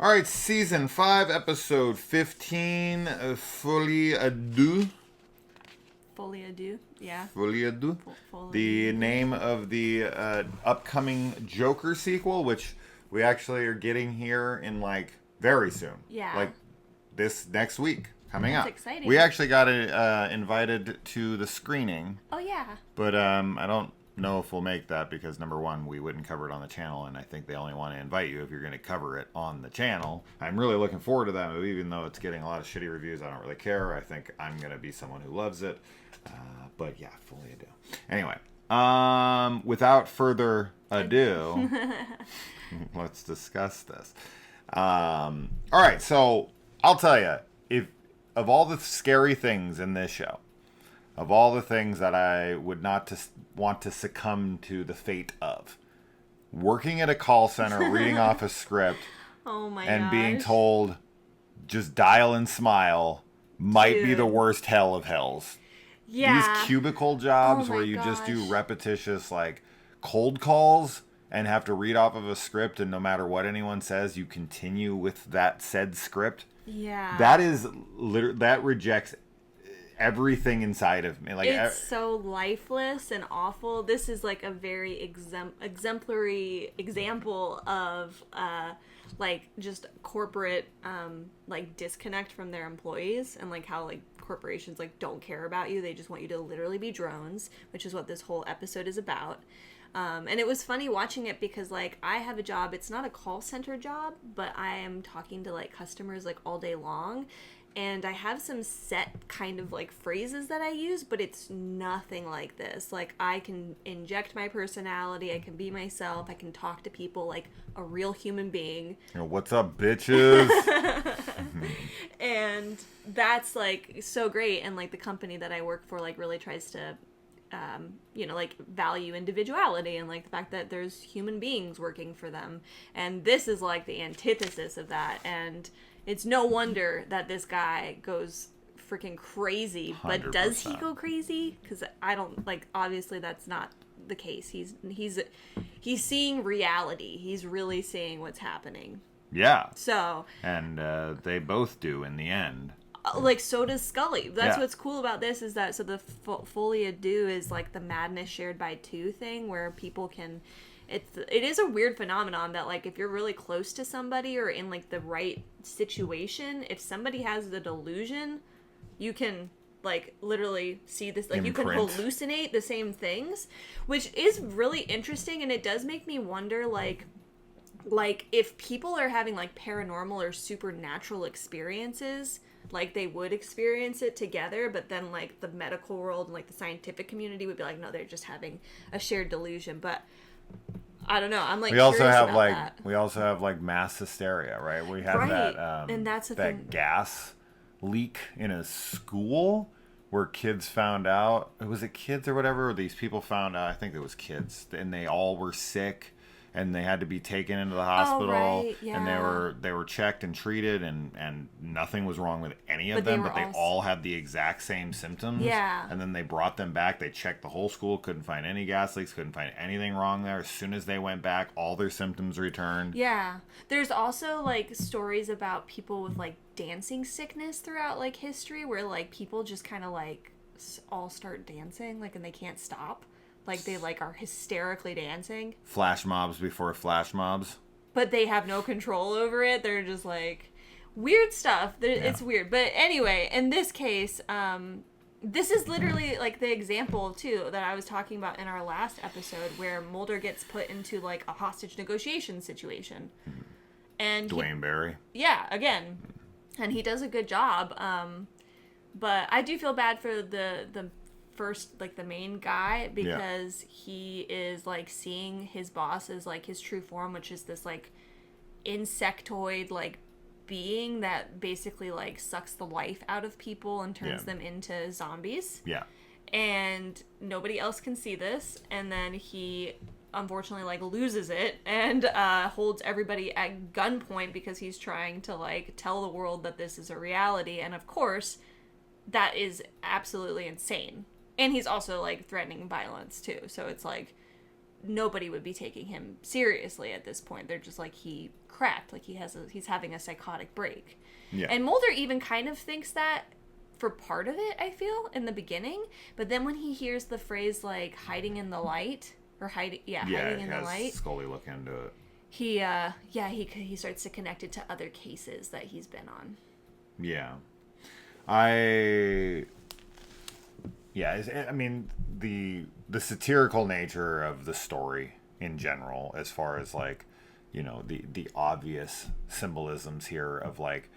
All right, season 5, episode 15, Folie à Deux. Folie à Deux, yeah. Folie à Deux. Folie. The name of the upcoming Joker sequel, which we actually are getting here in very soon. Yeah. This next week coming That's up. exciting. We actually got invited to the screening. Oh, yeah. But I don't know if we'll make that because, number one, we wouldn't cover it on the channel, and I think they only want to invite you if you're going to cover it on the channel. I'm really looking forward to that movie, even though it's getting a lot of shitty reviews. I don't really care. I think I'm going to be someone who loves it. But yeah, Folie à Deux. Anyway, without further ado, let's discuss this. All right, so I'll tell you, if of all the scary things in this show, of all the things that I would not want to succumb to the fate of, working at a call center, reading off a script, and being told, just dial and smile, might be the worst hell of hells. Yeah. These cubicle jobs where you just do repetitious, cold calls and have to read off of a script, and no matter what anyone says, you continue with that said script. Yeah. That rejects everything inside of me. It's so lifeless and awful. This is a very exemplary example of just corporate disconnect from their employees, and how corporations don't care about you. They just want you to literally be drones, which is what this whole episode is about. And it was funny watching it because I have a job. It's not a call center job, but I am talking to customers all day long. And I have some set kind of phrases that I use, but it's nothing like this. I can inject my personality, I can be myself, I can talk to people like a real human being. What's up, bitches? And that's so great. And the company that I work for really tries to value individuality and the fact that there's human beings working for them. And this is the antithesis of that. And it's no wonder that this guy goes freaking crazy. 100%. But does he go crazy? Because I don't obviously that's not the case. He's seeing reality. He's really seeing what's happening. Yeah. So. And they both do in the end. So does Scully. That's what's cool about this is that the Folie à Deux is the madness shared by two thing where people can. It is a weird phenomenon that if you're really close to somebody or in the right situation, if somebody has the delusion, you can literally see this you can hallucinate the same things, which is really interesting. And it does make me wonder if people are having paranormal or supernatural experiences, they would experience it together, but then the medical world and the scientific community would be no, they're just having a shared delusion. But I don't know. I'm we also have mass hysteria, right? We had that and that's that gas leak in a school where kids found out. Was it kids or whatever? These people found out. I think it was kids, and they all were sick. And they had to be taken into the hospital, and they were checked and treated, and nothing was wrong with any of them, but they all had the exact same symptoms. Yeah. And then they brought them back. They checked the whole school, couldn't find any gas leaks, couldn't find anything wrong there. As soon as they went back, all their symptoms returned. Yeah. There's also stories about people with dancing sickness throughout history, where people just kind of all start dancing and they can't stop. They are hysterically dancing. Flash mobs before flash mobs. But they have no control over it. They're just weird stuff. It's weird. But anyway, in this case, this is literally the example too that I was talking about in our last episode where Mulder gets put into a hostage negotiation situation. And Dwayne Barry. Yeah, again. And he does a good job. But I do feel bad for the first the main guy because he is seeing his boss as his true form, which is this insectoid being that basically sucks the life out of people and turns them into zombies. Yeah. And nobody else can see this, and then he unfortunately loses it and holds everybody at gunpoint because he's trying to tell the world that this is a reality. And of course that is absolutely insane. And he's also threatening violence too. So it's nobody would be taking him seriously at this point. They're just like, he cracked, like he's having a psychotic break. Yeah. And Mulder even kind of thinks that for part of it, I feel, in the beginning. But then when he hears the phrase like hiding in the light, or hiding in the light, Scully look into it. He starts to connect it to other cases that he's been on. Yeah. I mean, the satirical nature of the story in general, as far as like, you know, the obvious symbolisms here of like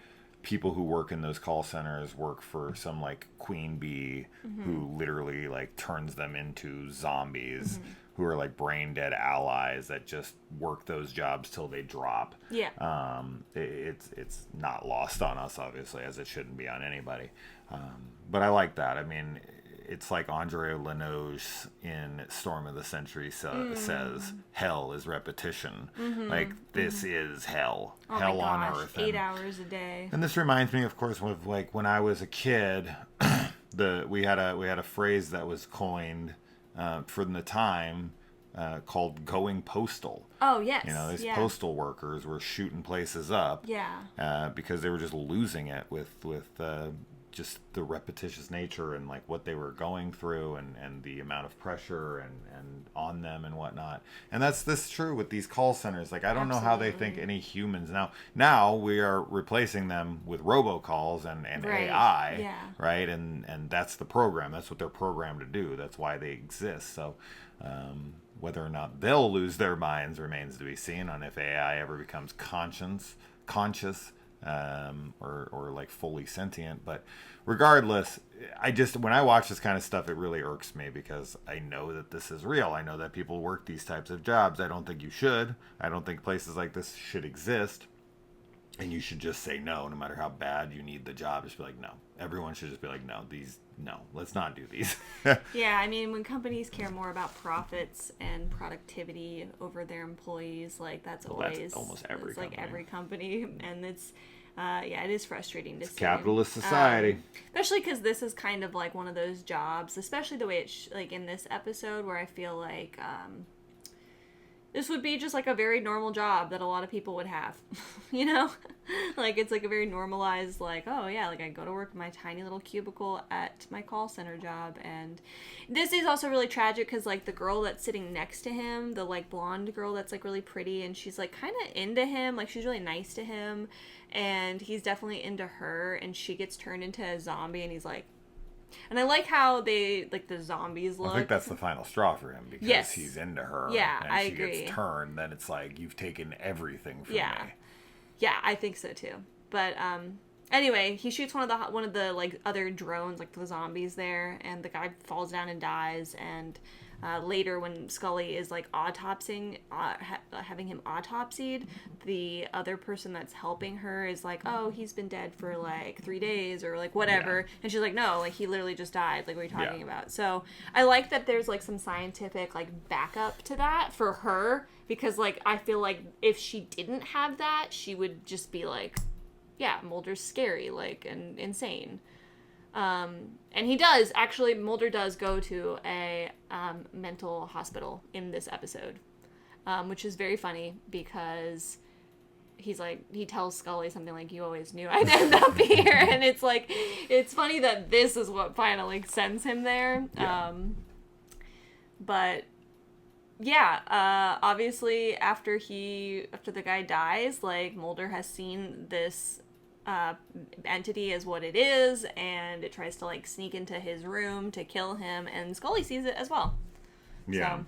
people who work in those call centers work for some like queen bee who literally like turns them into zombies who are like brain dead allies that just work those jobs till they drop. Yeah. It's not lost on us, obviously, as it shouldn't be on anybody. But I like that. I mean, it's like Andre Lenoge in Storm of the Century says, hell is repetition. Like, this is hell. Oh hell my gosh, on Earth. 8 hours a day. And this reminds me, of course, of like when I was a kid, we had a phrase that was coined from the time called going postal. Oh, yes. You know, these postal workers were shooting places up. Yeah. Because they were just losing it with just the repetitious nature and like what they were going through and the amount of pressure and on them and whatnot. And that's true with these call centers. Like, I don't know how they think any humans now we are replacing them with robocalls and right. AI. Yeah. Right. And that's the program. That's what they're programmed to do. That's why they exist. So, whether or not they'll lose their minds remains to be seen on if AI ever becomes conscious, or like fully sentient. But regardless, when I watch this kind of stuff, it really irks me because I know that this is real. I know that people work these types of jobs. I don't think you should. I don't think places like this should exist. And you should just say no matter how bad you need the job. Just be like, no. Everyone should just be like, no, let's not do these. Yeah, I mean, when companies care more about profits and productivity over their employees, like that's almost every it's company. like every company, and it's it is frustrating to see. Capitalist society. Especially because this is kind of like one of those jobs, especially the way it's like in this episode where I feel like this would be just like a very normal job that a lot of people would have, you know? Like, it's like a very normalized, like, oh yeah, like I go to work in my tiny little cubicle at my call center job. And this is also really tragic because like the girl that's sitting next to him, the like blonde girl that's like really pretty and she's like kind of into him, like she's really nice to him and he's definitely into her, and she gets turned into a zombie and he's like, and I like how they, like, the zombies look. I think that's the final straw for him because he's into her. Yeah, and I she agree. gets turned, then it's like, you've taken everything from me. Yeah, I think so too. But anyway, he shoots one of the like other drones, like the zombies there, and the guy falls down and dies. And later, when Scully is like autopsying, having him autopsied, the other person that's helping her is like, "Oh, he's been dead for like 3 days or like whatever," and she's like, "No, like he literally just died. Like, what are you talking about?" So I like that there's like some scientific like backup to that for her, because like I feel like if she didn't have that, she would just be like, "Yeah, Mulder's scary, like, and insane." And he does, actually, Mulder does go to a mental hospital in this episode, which is very funny because he's like, he tells Scully something like, "You always knew I'd end up here." And it's like, it's funny that this is what finally sends him there. Yeah. But yeah, obviously after the guy dies, like Mulder has seen this entity as what it is, and it tries to like sneak into his room to kill him, and Scully sees it as well. Yeah.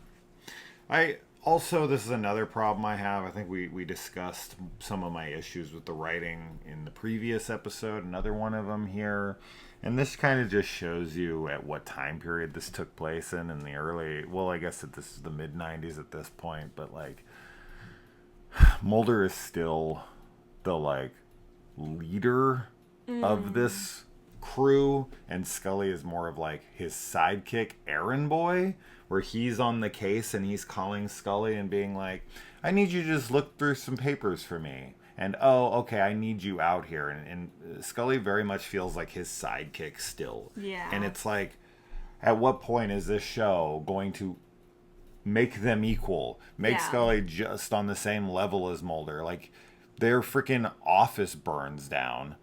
This is another problem I have. I think we discussed some of my issues with the writing in the previous episode, another one of them here. And this kind of just shows you at what time period this took place in the early, well, I guess that this is the mid-90s at this point, but like Mulder is still the like leader of this crew, and Scully is more of like his sidekick errand boy, where he's on the case and he's calling Scully and being like, "I need you to just look through some papers for me," and "Oh, okay, I need you out here," and Scully very much feels like his sidekick still. Yeah. And it's like, at what point is this show going to make them equal. Make Yeah. Scully just on the same level as Mulder. Like, their freaking office burns down,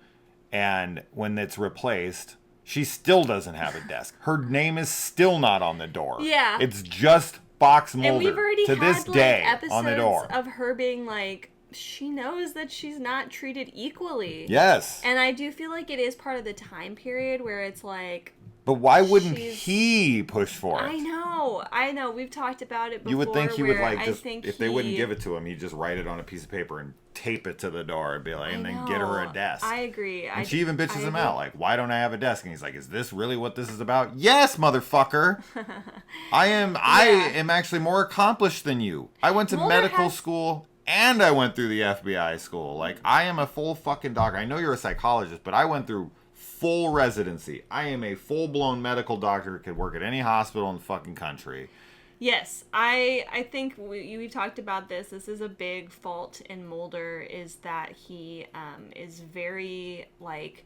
and when it's replaced, she still doesn't have a desk. Her name is still not on the door. Yeah. It's just Box Mulder And we've already to had this day episodes on the door. of her being like, she knows that she's not treated equally. Yes. And I do feel like it is part of the time period where it's like, but why wouldn't he push for it? I know. We've talked about it before. You would think he would like just if they wouldn't he... give it to him, he'd just write it on a piece of paper and tape it to the door and be like, and then get her a desk. I agree. And she even bitches him out, like, why don't I have a desk? And he's like, is this really what this is about? Yes, motherfucker. I am actually more accomplished than you. I went to medical school and I went through the FBI school. Like, I am a full fucking doctor. I know you're a psychologist, but I went through full residency. I am a full-blown medical doctor who could work at any hospital in the fucking country. Yes, I think we talked about this. This is a big fault in Mulder, is that he is very, like,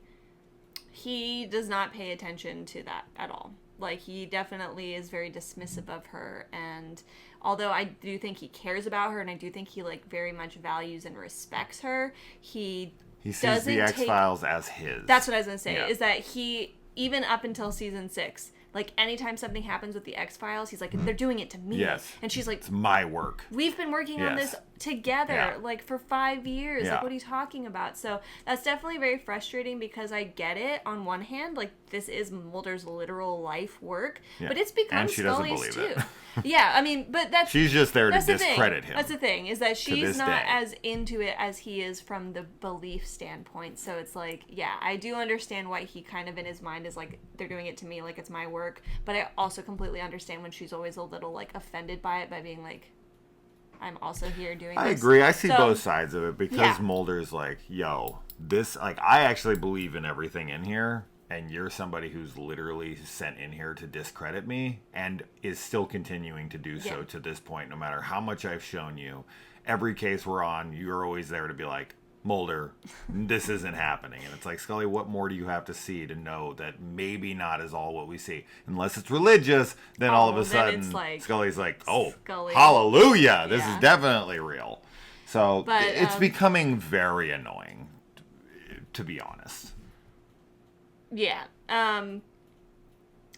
he does not pay attention to that at all. Like, he definitely is very dismissive of her, and although I do think he cares about her, and I do think he, like, very much values and respects her, he sees the X-Files as his. That's what I was going to say, is that he, even up until season 6, like, anytime something happens with the X-Files, he's like, they're doing it to me. Yes. And she's like, it's my work. We've been working on this together, like, for 5 years. Yeah. Like, what are you talking about? So that's definitely very frustrating, because I get it. On one hand, like, this is Mulder's literal life work, but it's become and she doesn't Scully's believe too. it. Yeah, I mean, but she's just there to discredit him. That's the thing, is that she's not day. as into it as he is from the belief standpoint. So it's like, yeah, I do understand why he kind of in his mind is like, they're doing it to me, like it's my work. But I also completely understand when she's always a little, like, offended by it, by being like, I'm also here doing this. I agree. I see both sides of it, because Mulder's like, yo, this, like, I actually believe in everything in here, and you're somebody who's literally sent in here to discredit me and is still continuing to do so to this point, no matter how much I've shown you. Every case we're on, you're always there to be like, Mulder, this isn't happening. And it's like, Scully, what more do you have to see to know that maybe not is all what we see? Unless it's religious, then all of a sudden it's like, Scully's like, oh, Scully. Hallelujah, this is definitely real. So it's becoming very annoying, to be honest. Yeah.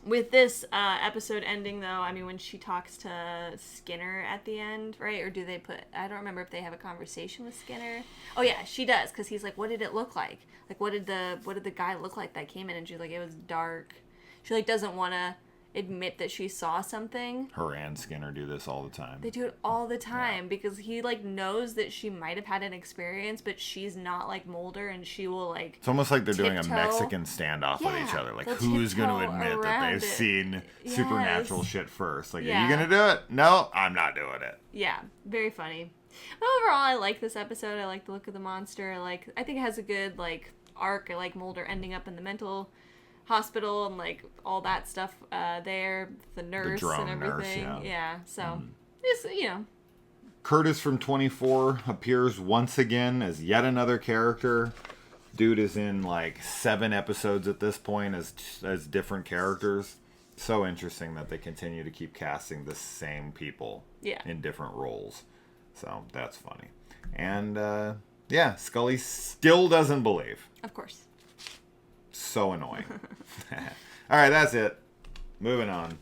With this episode ending, though, I mean, when she talks to Skinner at the end, right? Or do they put... I don't remember if they have a conversation with Skinner. Oh, yeah, she does, because he's like, what did it look like? Like, what did the guy look like that came in? And she's like, it was dark. She, like, doesn't want to admit that she saw something. Her and Skinner do this all the time. They do it all the time, because he, like, knows that she might have had an experience, but she's not like Mulder, and she will, like, it's almost like they're doing a Mexican standoff with each other. Like, who's going to admit that they've seen supernatural shit first? Like, are you going to do it? No, I'm not doing it. Yeah, very funny. But overall, I like this episode. I like the look of the monster. I think it has a good, like, arc. I like Mulder ending up in the mental hospital and, like, all that stuff there, the nurse and everything. Nurse, so just, you know. Curtis from 24 appears once again as yet another character. Dude is in like 7 episodes at this point as different characters. So interesting that they continue to keep casting the same people in different roles. So that's funny. And Scully still doesn't believe. Of course. So annoying. All right, that's it. Moving on.